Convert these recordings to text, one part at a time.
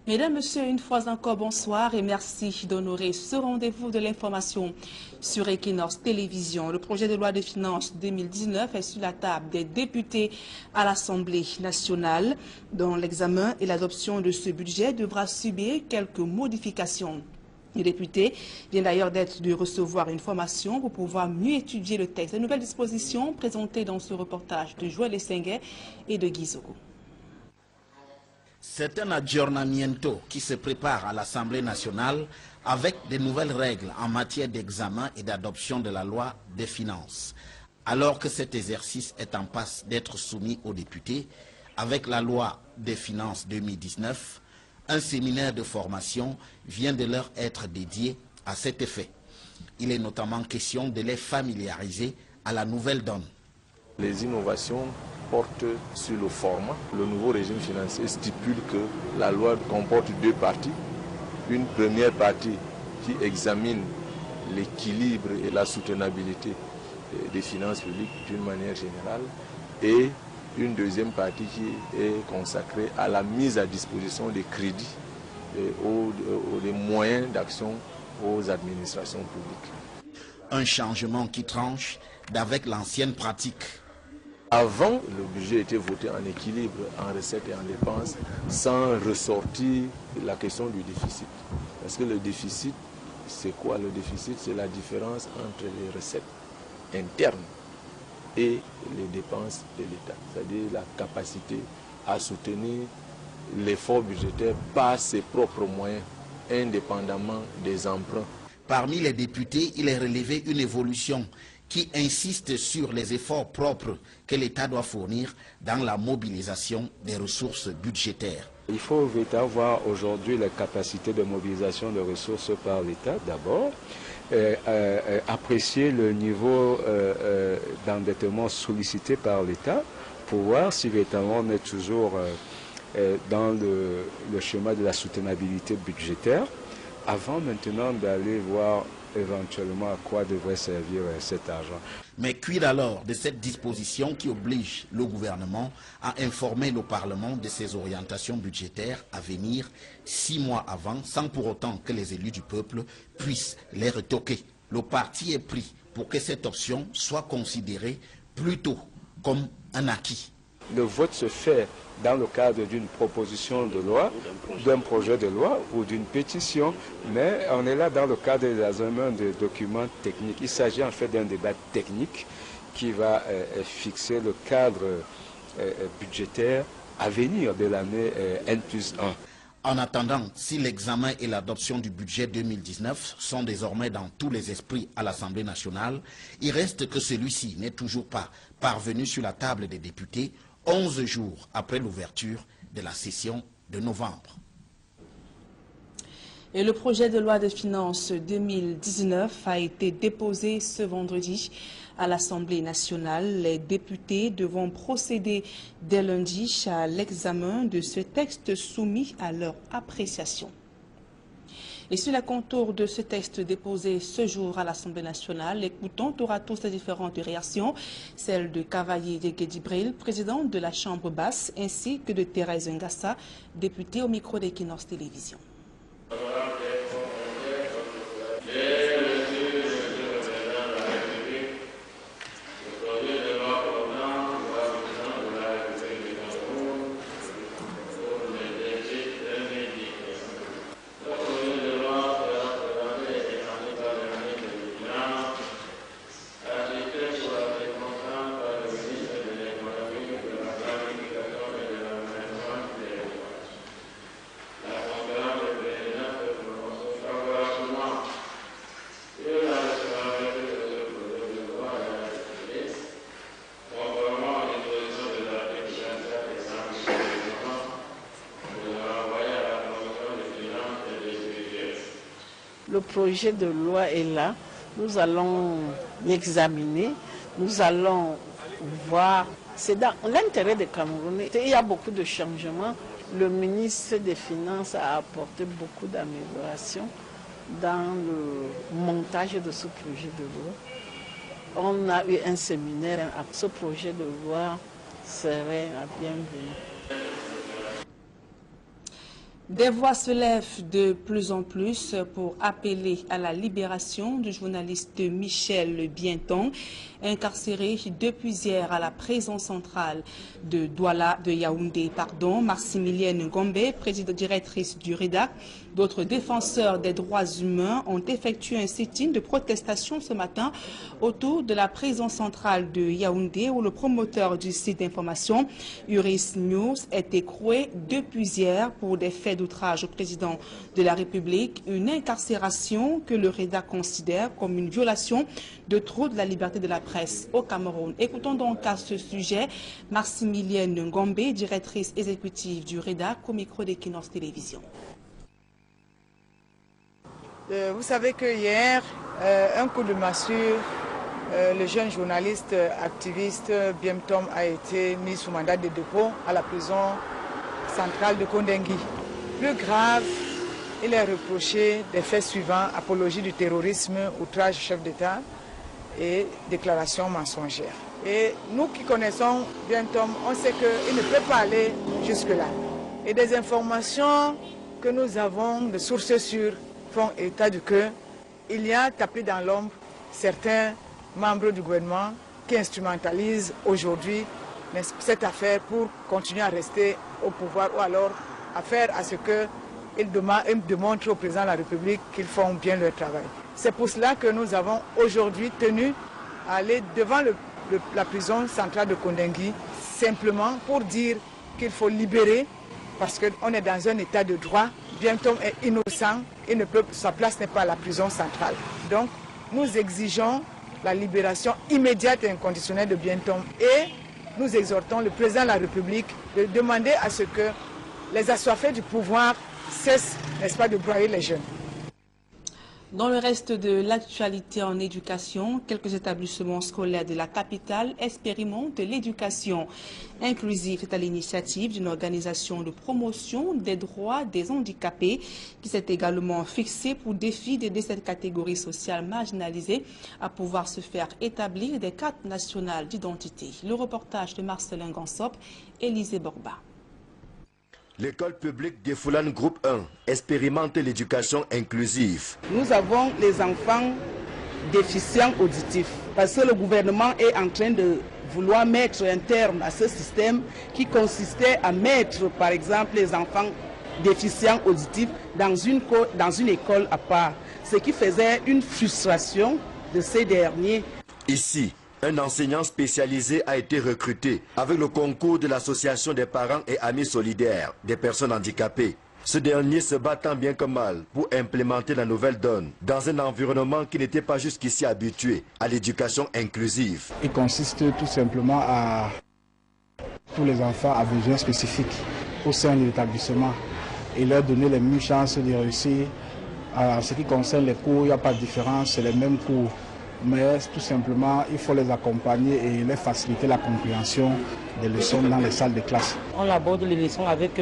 Mesdames, Messieurs, une fois encore, bonsoir et merci d'honorer ce rendez-vous de l'information sur Equinox Télévision. Le projet de loi de finances 2019 est sur la table des députés à l'Assemblée nationale, dont l'examen et l'adoption de ce budget devra subir quelques modifications. Les députés viennent d'ailleurs de recevoir une formation pour pouvoir mieux étudier le texte. Les nouvelles dispositions présentées dans ce reportage de Joël Essenguet et de Guy Zogo. C'est un aggiornamento qui se prépare à l'Assemblée nationale avec de nouvelles règles en matière d'examen et d'adoption de la loi des finances. Alors que cet exercice est en passe d'être soumis aux députés, avec la loi des finances 2019, un séminaire de formation vient de leur être dédié à cet effet. Il est notamment question de les familiariser à la nouvelle donne. Les innovations portent sur le format. Le nouveau régime financier stipule que la loi comporte deux parties. Une première partie qui examine l'équilibre et la soutenabilité des finances publiques d'une manière générale et une deuxième partie qui est consacrée à la mise à disposition des crédits et des moyens d'action aux administrations publiques. Un changement qui tranche d'avec l'ancienne pratique. Avant, le budget était voté en équilibre, en recettes et en dépenses, sans ressortir la question du déficit. Parce que le déficit, c'est quoi? Le déficit, c'est la différence entre les recettes internes et les dépenses de l'État. C'est-à-dire la capacité à soutenir l'effort budgétaire par ses propres moyens, indépendamment des emprunts. Parmi les députés, il est relevé une évolution qui insiste sur les efforts propres que l'État doit fournir dans la mobilisation des ressources budgétaires. Il faut véritablement voir aujourd'hui la capacité de mobilisation de ressources par l'État d'abord, apprécier le niveau d'endettement sollicité par l'État pour voir si véritablement on est toujours dans le schéma de la soutenabilité budgétaire, avant maintenant d'aller voir éventuellement à quoi devrait servir cet argent. Mais quid alors de cette disposition qui oblige le gouvernement à informer le Parlement de ses orientations budgétaires à venir 6 mois avant, sans pour autant que les élus du peuple puissent les retoquer? Le parti est pris pour que cette option soit considérée plutôt comme un acquis. Le vote se fait dans le cadre d'une proposition de loi, d'un projet de loi ou d'une pétition, mais on est là dans le cadre de l'examen de documents techniques. Il s'agit en fait d'un débat technique qui va fixer le cadre budgétaire à venir de l'année N+1. En attendant, si l'examen et l'adoption du budget 2019 sont désormais dans tous les esprits à l'Assemblée nationale, il reste que celui-ci n'est toujours pas parvenu sur la table des députés 11 jours après l'ouverture de la session de novembre. Et le projet de loi de finances 2019 a été déposé ce vendredi à l'Assemblée nationale. Les députés devront procéder dès lundi à l'examen de ce texte soumis à leur appréciation. Et sur la contour de ce texte déposé ce jour à l'Assemblée nationale, écoutons tour à tour ces différentes réactions, celle de Cavaillé Djibril, président de la Chambre basse, ainsi que de Thérèse Ngassa, députée au micro d'Equinox Télévision. Le projet de loi est là, nous allons l'examiner, nous allons voir. C'est dans l'intérêt des Camerounais. Il y a beaucoup de changements. Le ministre des Finances a apporté beaucoup d'améliorations dans le montage de ce projet de loi. On a eu un séminaire. Ce projet de loi serait la bienvenue. Des voix se lèvent de plus en plus pour appeler à la libération du journaliste Michel Bientong, incarcéré depuis hier à la prison centrale de Douala de Yaoundé. Maximilienne Ngombe, directrice du REDAC, d'autres défenseurs des droits humains ont effectué un sit-in de protestation ce matin autour de la prison centrale de Yaoundé où le promoteur du site d'information Uris News est écroué depuis hier pour des faits d'outrage au président de la République, une incarcération que le REDAC considère comme une violation de trop de la liberté de la presse au Cameroun. Écoutons donc à ce sujet Maximilienne Ngombe, directrice exécutive du REDAC, au micro d'Equinox Télévision. Vous savez que hier, un coup de massue, le jeune journaliste activiste Bientong a été mis sous mandat de dépôt à la prison centrale de Kondengui. Plus grave, il est reproché des faits suivants: apologie du terrorisme, outrage au chef d'État et déclaration mensongère. Et nous qui connaissons Bientong, on sait qu'il ne peut pas aller jusque-là. Et des informations que nous avons de sources sûres font état de que il y a tapis dans l'ombre certains membres du gouvernement qui instrumentalisent aujourd'hui cette affaire pour continuer à rester au pouvoir ou alors à faire à ce qu'ils démontrent au président de la République qu'ils font bien leur travail. C'est pour cela que nous avons aujourd'hui tenu à aller devant la prison centrale de Kondengui, simplement pour dire qu'il faut libérer, parce qu'on est dans un état de droit. Bientong est innocent, sa place n'est pas à la prison centrale. Donc nous exigeons la libération immédiate et inconditionnelle de Bientong et nous exhortons le président de la République de demander à ce que les assoiffés du pouvoir cessent, n'est-ce pas, de broyer les jeunes. Dans le reste de l'actualité en éducation, quelques établissements scolaires de la capitale expérimentent l'éducation inclusive. C'est à l'initiative d'une organisation de promotion des droits des handicapés qui s'est également fixée pour défi d'aider cette catégorie sociale marginalisée à pouvoir se faire établir des cartes nationales d'identité. Le reportage de Marcelin Gansop, Élisée Borba. L'école publique de Foulane Groupe 1 expérimente l'éducation inclusive. Nous avons les enfants déficients auditifs parce que le gouvernement est en train de vouloir mettre un terme à ce système qui consistait à mettre par exemple les enfants déficients auditifs dans une école à part, ce qui faisait une frustration de ces derniers. Ici, un enseignant spécialisé a été recruté avec le concours de l'association des parents et amis solidaires des personnes handicapées. Ce dernier se bat tant bien que mal pour implémenter la nouvelle donne dans un environnement qui n'était pas jusqu'ici habitué à l'éducation inclusive. Il consiste tout simplement à tous les enfants à besoins spécifiques au sein de l'établissement et leur donner les mêmes chances de réussir. En ce qui concerne les cours, il n'y a pas de différence, c'est les mêmes cours. Mais tout simplement, il faut les accompagner et leur faciliter la compréhension des leçons dans les salles de classe. On aborde les leçons avec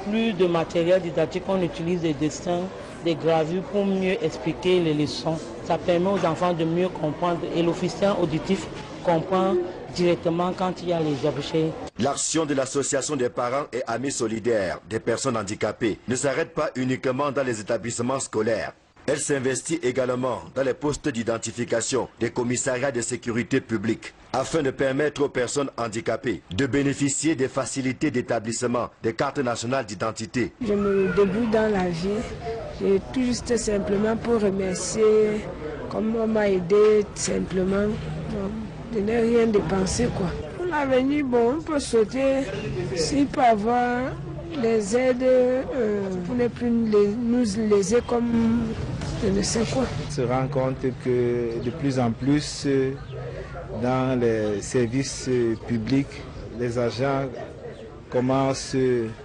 plus de matériel didactique, on utilise des dessins, des gravures pour mieux expliquer les leçons. Ça permet aux enfants de mieux comprendre et l'officier auditif comprend directement quand il y a les objets. L'action de l'association des parents et amis solidaires des personnes handicapées ne s'arrête pas uniquement dans les établissements scolaires. Elle s'investit également dans les postes d'identification des commissariats de sécurité publique afin de permettre aux personnes handicapées de bénéficier des facilités d'établissement des cartes nationales d'identité. Je me débrouille dans la vie, j'ai tout juste simplement pour remercier, comme on m'a aidé simplement, de ne rien dépenser quoi. Pour l'avenir, bon, on peut sauter, s'il peut avoir les aides pour ne plus nous léser comme je ne sais quoi. On se rend compte que de plus en plus dans les services publics, les agents commencent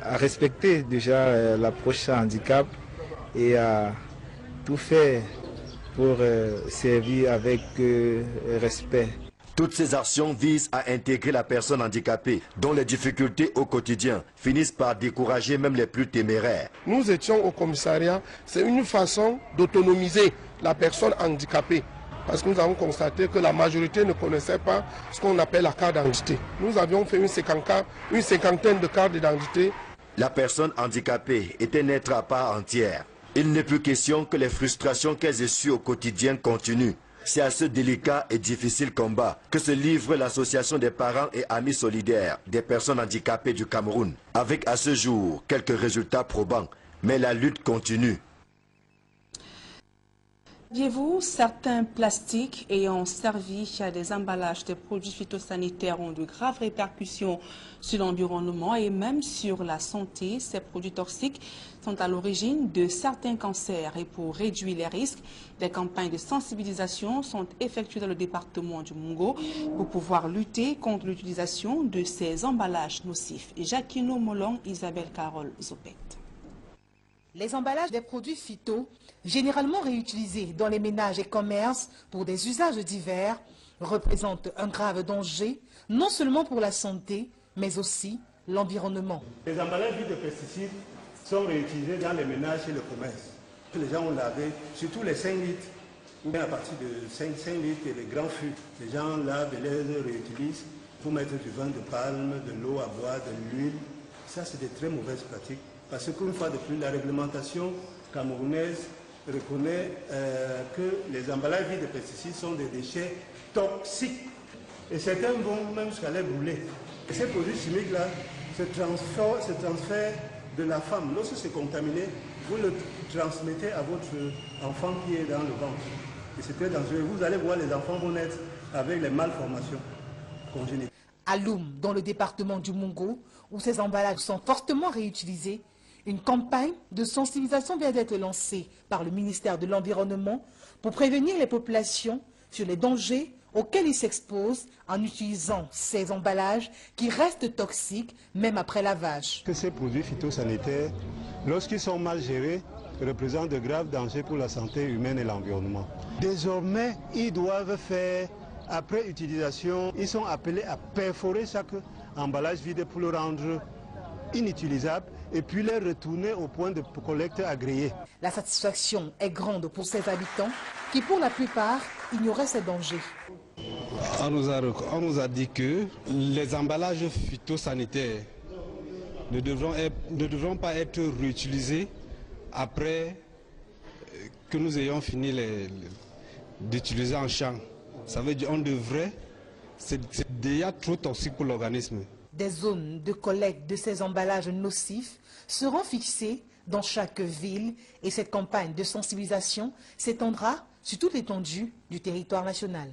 à respecter déjà l'approche handicap et à tout faire pour servir avec respect. Toutes ces actions visent à intégrer la personne handicapée, dont les difficultés au quotidien finissent par décourager même les plus téméraires. Nous étions au commissariat, c'est une façon d'autonomiser la personne handicapée. Parce que nous avons constaté que la majorité ne connaissait pas ce qu'on appelle la carte d'identité. Nous avions fait une cinquantaine de cartes d'identité La personne handicapée est un être à part entière. Il n'est plus question que les frustrations qu'elles essuient au quotidien continuent. C'est à ce délicat et difficile combat que se livre l'association des parents et amis solidaires des personnes handicapées du Cameroun. Avec à ce jour quelques résultats probants, mais la lutte continue. Saviez-vous, certains plastiques ayant servi à des emballages de produits phytosanitaires ont de graves répercussions sur l'environnement et même sur la santé. Ces produits toxiques sont à l'origine de certains cancers et pour réduire les risques, des campagnes de sensibilisation sont effectuées dans le département du Mungo pour pouvoir lutter contre l'utilisation de ces emballages nocifs. Jacquino Molong, Isabelle Carole Zopet. Les emballages des produits phyto, généralement réutilisés dans les ménages et commerces pour des usages divers, représentent un grave danger, non seulement pour la santé, mais aussi l'environnement. Les emballages vides de pesticides sont réutilisés dans les ménages et le commerce. Les gens ont lavé, surtout les 5 litres, ou bien à partir de 5 litres et les grands fûts. Les gens lavent et les réutilisent pour mettre du vin de palme, de l'eau à boire, de l'huile. Ça, c'est des très mauvaises pratiques. Parce qu'une fois de plus, la réglementation camerounaise reconnaît que les emballages vides de pesticides sont des déchets toxiques. Et certains vont même jusqu'à les brûler. Et ces produits chimiques-là se transfèrent de la femme. Lorsque c'est contaminé, vous le transmettez à votre enfant qui est dans le ventre. Et c'est très dangereux. Vous allez voir, les enfants vont naître avec les malformations congénitales. À Loum, dans le département du Mungo, où ces emballages sont fortement réutilisés, une campagne de sensibilisation vient d'être lancée par le ministère de l'Environnement pour prévenir les populations sur les dangers auxquels ils s'exposent en utilisant ces emballages qui restent toxiques même après lavage. Ces produits phytosanitaires, lorsqu'ils sont mal gérés, représentent de graves dangers pour la santé humaine et l'environnement. Désormais, ils doivent faire, après utilisation, ils sont appelés à perforer chaque emballage vide pour le rendre inutilisable et puis les retourner au point de collecte agréé. La satisfaction est grande pour ces habitants qui, pour la plupart, ignoraient ces dangers. On nous a dit que les emballages phytosanitaires ne devront pas être réutilisés après que nous ayons fini d'utiliser en champ. Ça veut dire qu'on devrait, c'est déjà trop toxique pour l'organisme. Des zones de collecte de ces emballages nocifs seront fixées dans chaque ville et cette campagne de sensibilisation s'étendra sur toute l'étendue du territoire national.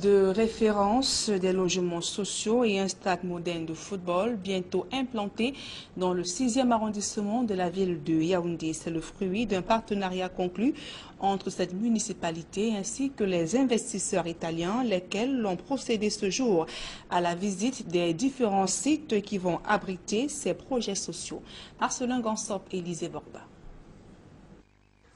De référence des logements sociaux et un stade moderne de football bientôt implanté dans le 6e arrondissement de la ville de Yaoundé. C'est le fruit d'un partenariat conclu entre cette municipalité ainsi que les investisseurs italiens, lesquels ont procédé ce jour à la visite des différents sites qui vont abriter ces projets sociaux. Marcelin Gansop et Élisée Borba.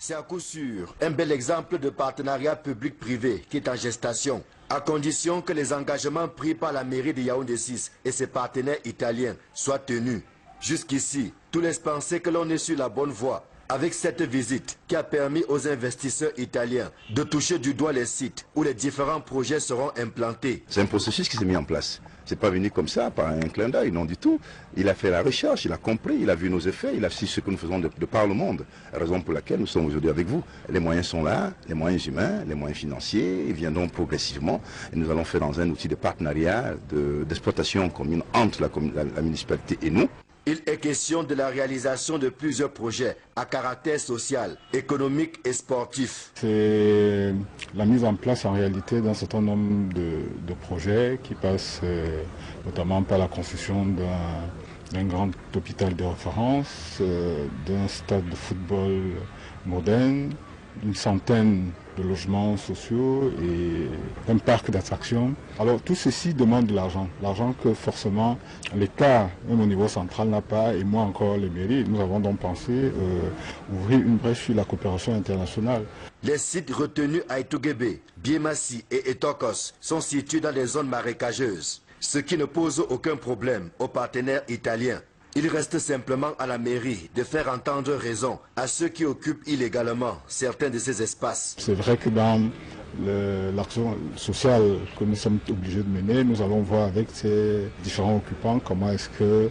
C'est à coup sûr un bel exemple de partenariat public-privé qui est en gestation, à condition que les engagements pris par la mairie de Yaoundé 6 et ses partenaires italiens soient tenus. Jusqu'ici, tout laisse penser que l'on est sur la bonne voie avec cette visite qui a permis aux investisseurs italiens de toucher du doigt les sites où les différents projets seront implantés. C'est un processus qui s'est mis en place. C'est pas venu comme ça, par un clin d'œil, non du tout. Il a fait la recherche, il a compris, il a vu nos effets, il a su ce que nous faisons de par le monde. Raison pour laquelle nous sommes aujourd'hui avec vous. Les moyens sont là, les moyens humains, les moyens financiers, ils viendront progressivement. Et nous allons faire dans un outil de partenariat, d'exploitation commune entre la municipalité et nous. Il est question de la réalisation de plusieurs projets à caractère social, économique et sportif. C'est la mise en place en réalité d'un certain nombre de projets qui passent notamment par la construction d'un grand hôpital de référence, d'un stade de football moderne, d'une centaine de logements sociaux et un parc d'attractions. Alors tout ceci demande de l'argent que forcément l'État, même au niveau central, n'a pas, et moins encore les mairies. Nous avons donc pensé ouvrir une brèche sur la coopération internationale. Les sites retenus à Etougébé, Biémassi et Etokos sont situés dans des zones marécageuses, ce qui ne pose aucun problème aux partenaires italiens. Il reste simplement à la mairie de faire entendre raison à ceux qui occupent illégalement certains de ces espaces. C'est vrai que dans l'action sociale que nous sommes obligés de mener. Nous allons voir avec ces différents occupants comment est-ce que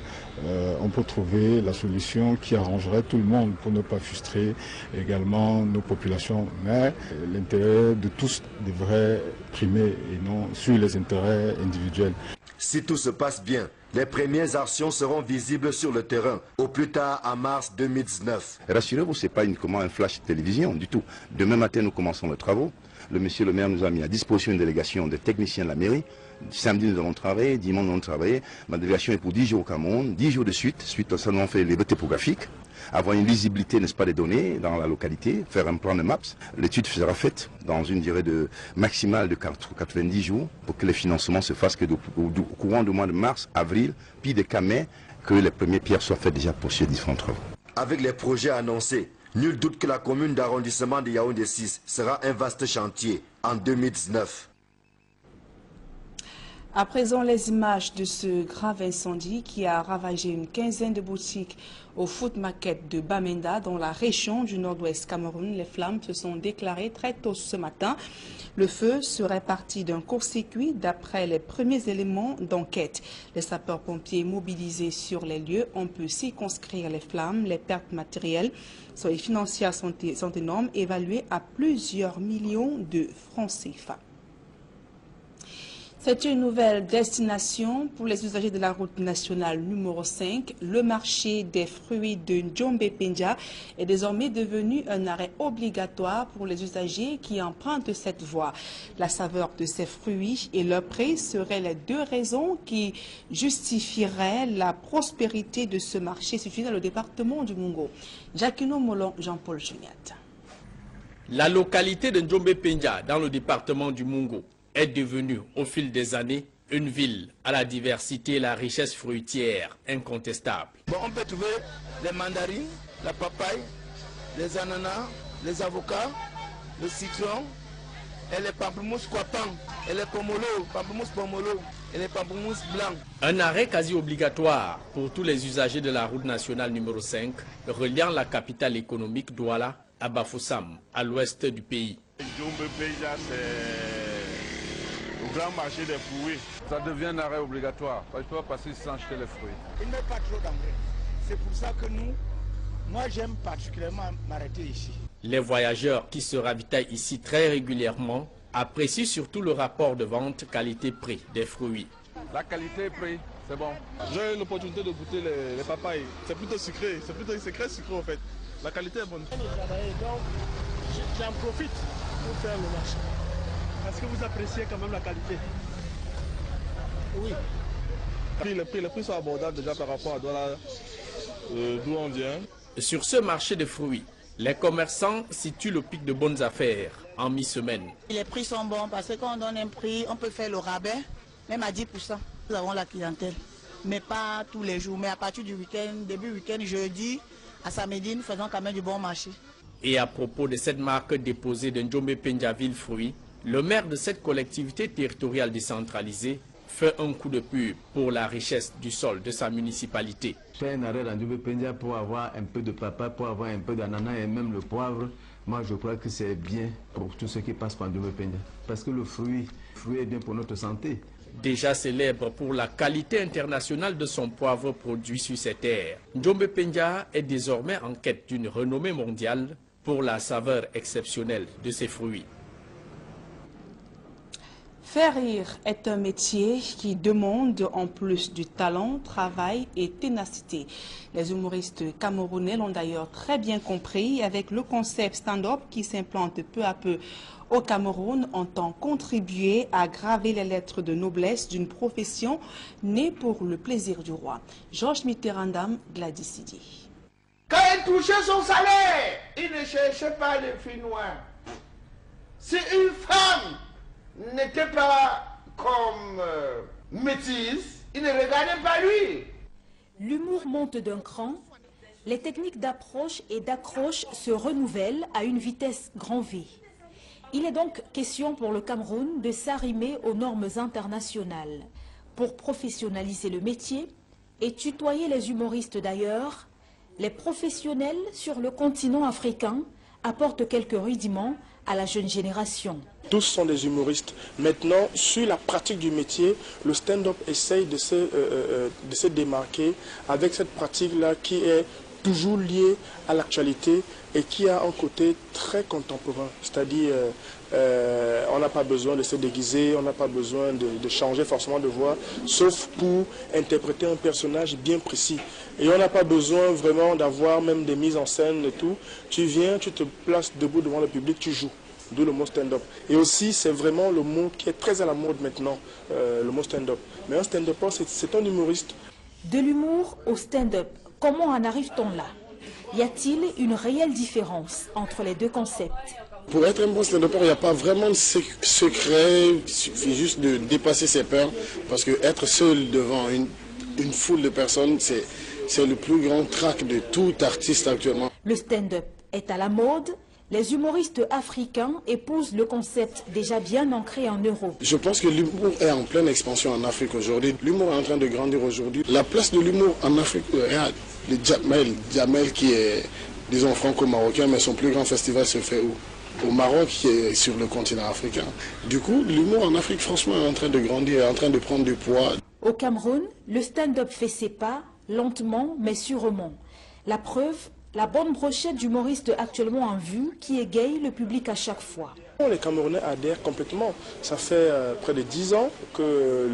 on peut trouver la solution qui arrangerait tout le monde pour ne pas frustrer également nos populations. Mais l'intérêt de tous devrait primer et non sur les intérêts individuels. Si tout se passe bien, les premières actions seront visibles sur le terrain, au plus tard en mars 2019. Rassurez-vous, ce n'est pas uniquement un flash télévision du tout. Demain matin, nous commençons les travaux. Le monsieur le maire nous a mis à disposition une délégation de techniciens de la mairie. Samedi, nous allons travailler, dimanche, nous allons travailler. Ma délégation est pour 10 jours au Cameroun, 10 jours de suite. Suite à ça, nous avons fait les topographiques, avoir une lisibilité, n'est-ce pas, des données dans la localité, faire un plan de maps. L'étude sera faite dans une durée maximale de 90 jours pour que les financements se fassent au courant du mois de mars, avril, puis de mai, que les premières pierres soient faites déjà pour ces différents travaux. Avec les projets annoncés, nul doute que la commune d'arrondissement de Yaoundé 6 sera un vaste chantier en 2019. À présent, les images de ce grave incendie qui a ravagé une quinzaine de boutiques au Food Market de Bamenda dans la région du nord-ouest Cameroun. Les flammes se sont déclarées très tôt ce matin. Le feu serait parti d'un court-circuit d'après les premiers éléments d'enquête. Les sapeurs-pompiers mobilisés sur les lieux ont pu circonscrire les flammes. Les pertes matérielles et financières sont énormes, évaluées à plusieurs millions de francs CFA. C'est une nouvelle destination pour les usagers de la route nationale numéro 5. Le marché des fruits de Ndjombe-Pendja est désormais devenu un arrêt obligatoire pour les usagers qui empruntent cette voie. La saveur de ces fruits et leur prix seraient les deux raisons qui justifieraient la prospérité de ce marché situé dans le département du Mungo. Jacquino Molon, Jean-Paul Juniat. La localité de Ndjombe-Pendja dans le département du Mungo est devenue au fil des années une ville à la diversité et la richesse fruitière incontestable. Bon, on peut trouver les mandarines, la papaye, les ananas, les avocats, le citron et les pamplemousses coapang et les pamplemousses pomolo et les pamplemousses blancs. Un arrêt quasi obligatoire pour tous les usagers de la route nationale numéro 5 reliant la capitale économique Douala à Bafoussam, à l'ouest du pays. Ndjombe-Pendja, c'est au grand marché des fruits. Ça devient un arrêt obligatoire. Je ne peux pas passer sans acheter les fruits. Il ne met pas trop d'engrais. C'est pour ça que moi j'aime particulièrement m'arrêter ici. Les voyageurs qui se ravitaillent ici très régulièrement apprécient surtout le rapport de vente qualité-prix des fruits. La qualité et prix, c'est bon. J'ai eu l'opportunité de goûter les papayes. C'est plutôt sucré, sucré en fait. La qualité est bonne. Donc j'en profite pour faire le marché. Est-ce que vous appréciez quand même la qualité? Oui. Les prix sont abordables déjà par rapport à d'où on vient. Sur ce marché de fruits, les commerçants situent le pic de bonnes affaires en mi-semaine. Les prix sont bons parce que quand on donne un prix, on peut faire le rabais, même à 10%. Nous avons la clientèle, mais pas tous les jours. Mais à partir du week-end, début week-end, jeudi à samedi, nous faisons quand même du bon marché. Et à propos de cette marque déposée de Ndjombe-Pendja Ville Fruits, le maire de cette collectivité territoriale décentralisée fait un coup de pub pour la richesse du sol de sa municipalité. Faire un arrêt dans Ndjombe-Pendja pour avoir un peu de papaye, pour avoir un peu d'ananas et même le poivre, moi je crois que c'est bien pour tous ceux qui passent par Ndjombe-Pendja. Parce que le fruit est bien pour notre santé. Déjà célèbre pour la qualité internationale de son poivre produit sur ses terres, Ndjombe-Pendja est désormais en quête d'une renommée mondiale pour la saveur exceptionnelle de ses fruits. Faire rire est un métier qui demande en plus du talent, travail et ténacité. Les humoristes camerounais l'ont d'ailleurs très bien compris avec le concept stand-up qui s'implante peu à peu au Cameroun, entend contribuer à graver les lettres de noblesse d'une profession née pour le plaisir du roi. Georges Mitterrand, Gladys Sidi. Quand il touchait son salaire, il ne cherchait pas les filles noires. Si une femme n'était pas comme métisse, il ne regardait pas lui. L'humour monte d'un cran, les techniques d'approche et d'accroche se renouvellent à une vitesse grand V. Il est donc question pour le Cameroun de s'arrimer aux normes internationales pour professionnaliser le métier et tutoyer les humoristes d'ailleurs. Les professionnels sur le continent africain apportent quelques rudiments à la jeune génération. Tous sont des humoristes. Maintenant, sur la pratique du métier, le stand-up essaye de se démarquer avec cette pratique-là qui est toujours liée à l'actualité et qui a un côté très contemporain. C'est-à-dire, on n'a pas besoin de se déguiser, on n'a pas besoin de changer forcément de voix, sauf pour interpréter un personnage bien précis. Et on n'a pas besoin vraiment d'avoir même des mises en scène et tout. Tu viens, tu te places debout devant le public, tu joues. D'où le mot stand-up. Et aussi, c'est vraiment le mot qui est très à la mode maintenant, le mot stand-up. Mais un stand-upper, c'est un humoriste. De l'humour au stand-up, comment en arrive-t-on là? Y a-t-il une réelle différence entre les deux concepts? Pour être un bon stand-upper, il n'y a pas vraiment de secret. Il suffit juste de dépasser ses peurs. Parce que être seul devant une foule de personnes, c'est le plus grand trac de tout artiste actuellement. Le stand-up est à la mode. Les humoristes africains épousent le concept déjà bien ancré en Europe. Je pense que l'humour est en pleine expansion en Afrique aujourd'hui. L'humour est en train de grandir aujourd'hui. La place de l'humour en Afrique, regarde, le Jamel qui est, disons, franco-marocain, mais son plus grand festival se fait où? Au Maroc, qui est sur le continent africain. Du coup, l'humour en Afrique, franchement, est en train de grandir, est en train de prendre du poids. Au Cameroun, le stand-up fait ses pas, lentement mais sûrement. La preuve, la bonne brochette d'humoristes actuellement en vue qui égaye le public à chaque fois. Les Camerounais adhèrent complètement. Ça fait près de 10 ans que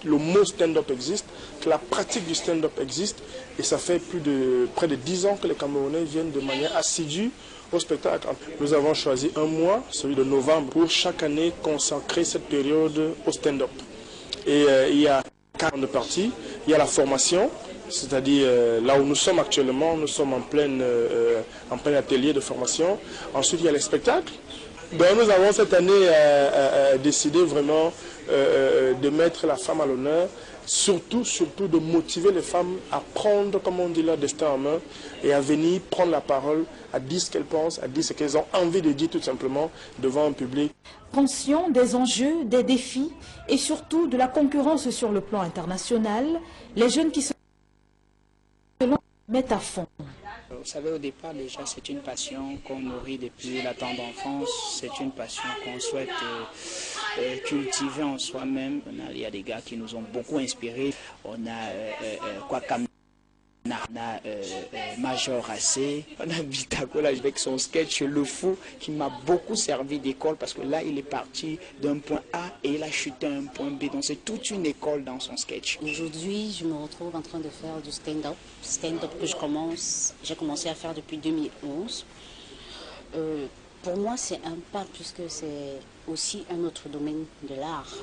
le mot stand-up existe, que la pratique du stand-up existe. Et ça fait près de 10 ans que les Camerounais viennent de manière assidue au spectacle. Nous avons choisi un mois, celui de novembre, pour chaque année consacrer cette période au stand-up. Et il y a 40 parties. Il y a la formation. C'est-à-dire là où nous sommes actuellement, nous sommes en plein atelier de formation. Ensuite, il y a les spectacles. Donc, nous avons cette année décidé vraiment de mettre la femme à l'honneur, surtout de motiver les femmes à prendre, comme on dit, leur destin en main et à venir prendre la parole, à dire ce qu'elles pensent, à dire ce qu'elles ont envie de dire tout simplement devant un public. Conscient des enjeux, des défis et surtout de la concurrence sur le plan international, les jeunes qui se mettent à fond. Vous savez, au départ, déjà, c'est une passion qu'on nourrit depuis la tendre enfance. C'est une passion qu'on souhaite cultiver en soi-même. Il y a des gars qui nous ont beaucoup inspirés. On a Kwakam, on a Major AC, on a Bitakola avec son sketch Le Fou qui m'a beaucoup servi d'école parce que là, il est parti d'un point A et il a chuté à un point B. Donc, c'est toute une école dans son sketch. Aujourd'hui, je me retrouve en train de faire du stand-up. Stand-up que j'ai commencé à faire depuis 2011. Pour moi, c'est un pas puisque c'est aussi un autre domaine de l'art.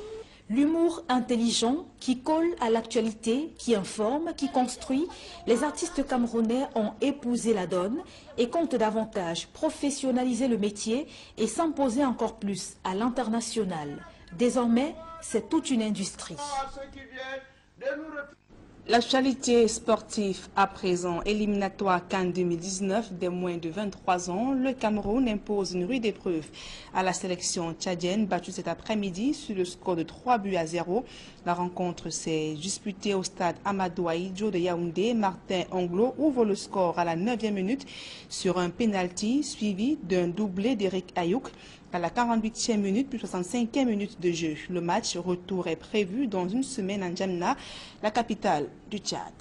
L'humour intelligent qui colle à l'actualité, qui informe, qui construit, les artistes camerounais ont épousé la donne et comptent davantage professionnaliser le métier et s'imposer encore plus à l'international. Désormais, c'est toute une industrie. L'actualité sportive à présent, éliminatoire CAN 2019 des moins de 23 ans, le Cameroun impose une rude épreuve à la sélection tchadienne battue cet après-midi sur le score de 3-0. La rencontre s'est disputée au stade Amadou Ahidjo de Yaoundé. Martin Anglo ouvre le score à la 9e minute sur un pénalty suivi d'un doublé d'Eric Ayouk. À la 48e minute, puis 65e minute de jeu. Le match retour est prévu dans une semaine en Djamna, la capitale du Tchad.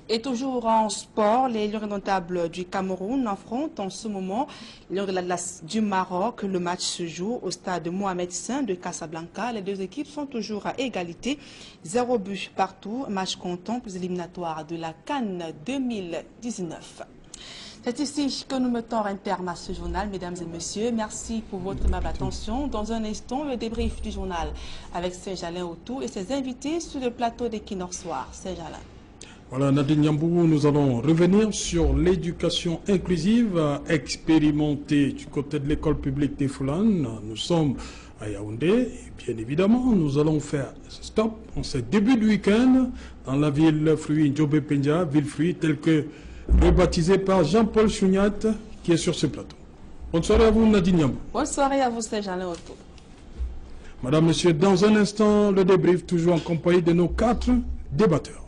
Et toujours en sport, les Lions indomptables du Cameroun affrontent en ce moment les Lions de l'Atlas du Maroc. Le match se joue au stade Mohamed V de Casablanca. Les deux équipes sont toujours à égalité. 0 but partout. Match comptant pour les éliminatoires de la CAN 2019. C'est ici que nous mettons un terme à ce journal, mesdames et messieurs. Merci pour votre aimable attention. Dans un instant, le débrief du journal avec Serge-Alain Autou et ses invités sur le plateau d'Equinox Soir. Serge-Alain. Voilà, Nadine Nyambou, nous allons revenir sur l'éducation inclusive expérimentée du côté de l'école publique des Foulanes. Nous sommes à Yaoundé et bien évidemment, nous allons faire stop en ce début de week-end dans la ville fruit Ndjobé Pendia, ville fruit telle que rebaptisé par Jean-Paul Chouniat, qui est sur ce plateau. Bonne soirée à vous, Nadine Nyambou. Bonne soirée à vous, Serge-Alain Autou. Madame, Monsieur, dans un instant, le débrief, toujours en compagnie de nos 4 débatteurs.